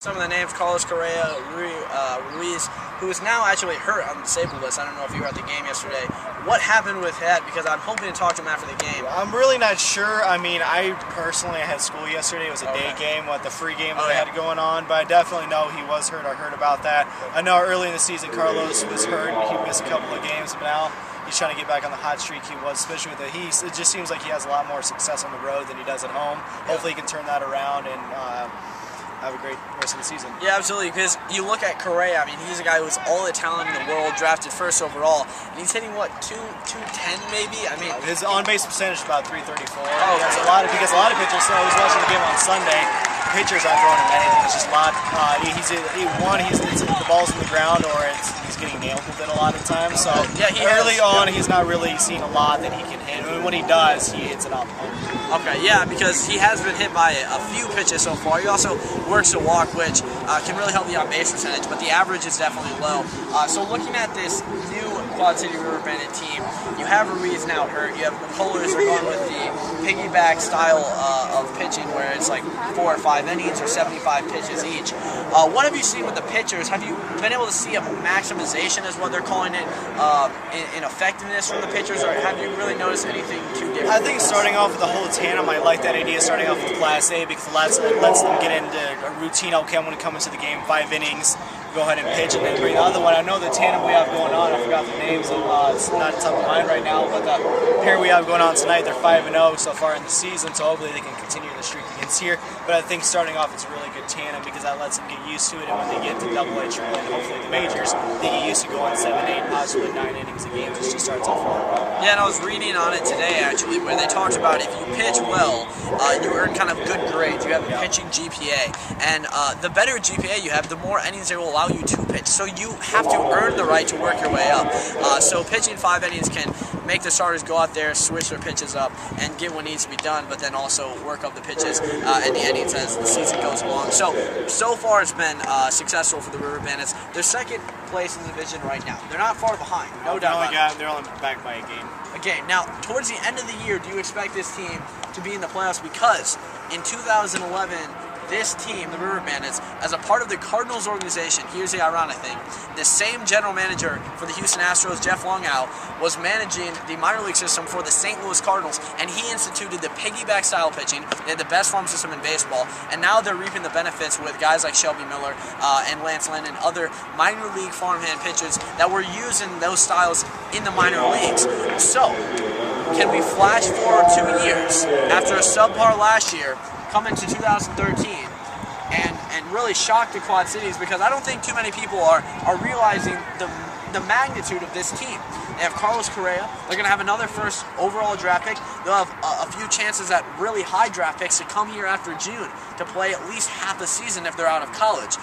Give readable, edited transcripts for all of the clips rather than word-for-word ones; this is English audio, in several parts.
Some of the names: Carlos Correa, Ruiz, who is now actually hurt on the disabled list. I don't know if you were at the game yesterday. What happened with that? Because I'm hoping to talk to him after the game. I'm really not sure. I mean, I personally had school yesterday. It was a day game, the free game that they had going on. But I definitely know he was hurt. I heard about that. I know early in the season Carlos was hurt. He missed a couple of games, but now he's trying to get back on the hot streak he was, especially with the Heat. It just seems like he has a lot more success on the road than he does at home. Hopefully he can turn that around and have a great rest of the season. Yeah, absolutely, because you look at Correa, I mean, he's a guy who's all the talent in the world, drafted first overall, and he's hitting, what, 210 maybe? I mean, his on-base percentage is about 334. Oh, because a lot of pitchers, so I was watching the game on Sunday, pitchers aren't throwing him anything. It's just a lot. He's the ball's on the ground, or he's getting nailed with it a lot of times. So yeah, early on, he's not really seeing a lot that he can hit. I mean, when he does, he hits it up. Okay, yeah, because he has been hit by a few pitches so far. He also works to walk, which can really help the on-base percentage, but the average is definitely low. So looking at this new Quad City River Bandit team, you have Ruiz now hurt. You have the Polars are going with the piggyback style of pitching, where it's like 4 or 5 innings or 75 pitches each. What have you seen with the pitchers? Have you been able to see a maximization, is what they're calling it, in effectiveness from the pitchers, or have you really noticed anything too different? I think starting off with the whole tandem, I like that idea, starting off with Class A, because it lets them get into a routine. Okay, I'm going to come into the game 5 innings, go ahead and pitch, and then bring the other one. I know the tandem we have going on, I forgot the names, it's not top of mind right now, but the pair we have going on tonight, they're 5-0 so far in the season, so hopefully they can continue the streak against here. But I think starting off, it's a really good tandem, because that lets them get used to it, and when they get to Double-A, Triple-A, and hopefully the majors, they get used to going 7, 8, possibly 9 innings a game. It just starts off well. Yeah, and I was reading on it today, actually, where they talked about if you pitch well, you earn kind of good grades. You have a pitching GPA, and the better GPA you have, the more innings they will allow you to pitch. So you have to earn the right to work your way up. So pitching 5 innings can make the starters go out there, switch their pitches up, and get what needs to be done, but then also work up the pitches and the innings as the season goes along. So far it's been successful for the River Bandits. They're second place in the division right now. They're not far behind, no doubt. They're only back by a game. Now, towards the end of the year, do you expect this team to be in the playoffs? Because in 2011, this team, the River Bandits, as a part of the Cardinals organization, here's the ironic thing, the same general manager for the Houston Astros, Jeff Longout, was managing the minor league system for the St. Louis Cardinals, and he instituted the piggyback style pitching. They had the best farm system in baseball, and now they're reaping the benefits with guys like Shelby Miller and Lance Lynn and other minor league farmhand pitchers that were using those styles in the minor leagues. So, can we flash forward 2 years after a subpar last year, come into 2013 and really shock the Quad Cities, because I don't think too many people are realizing the magnitude of this team. They have Carlos Correa. They're going to have another first overall draft pick. They'll have a few chances at really high draft picks to come here after June to play at least half a season if they're out of college.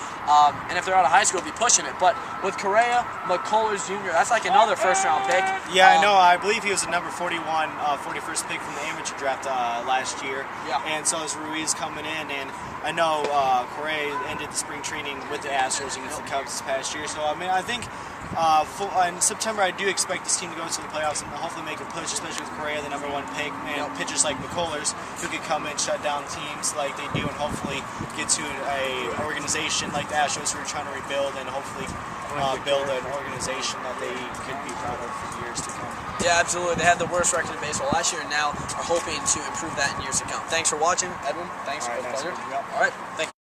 And if they're out of high school, they'll be pushing it. But with Correa, McCullers Jr., that's like another first-round pick. Yeah, I know. I believe he was the number 41st pick from the amateur draft last year. Yeah. And so is Ruiz coming in. And I know Correa ended the spring training with the Astros against the Cubs this past year. So, I mean, I think in September, I do expect this team to go into the playoffs and hopefully make a push, especially with Correa, the number 1 pick, and pitchers like McCullers who could come in, shut down teams like they do, and hopefully get to an organization like the Astros who are trying to rebuild, and hopefully build an organization that they could be proud of for years to come. Yeah, absolutely. They had the worst record in baseball last year, and now are hoping to improve that in years to come. Thanks for watching, Edwin. Thanks. It was a pleasure. All right. Thank you.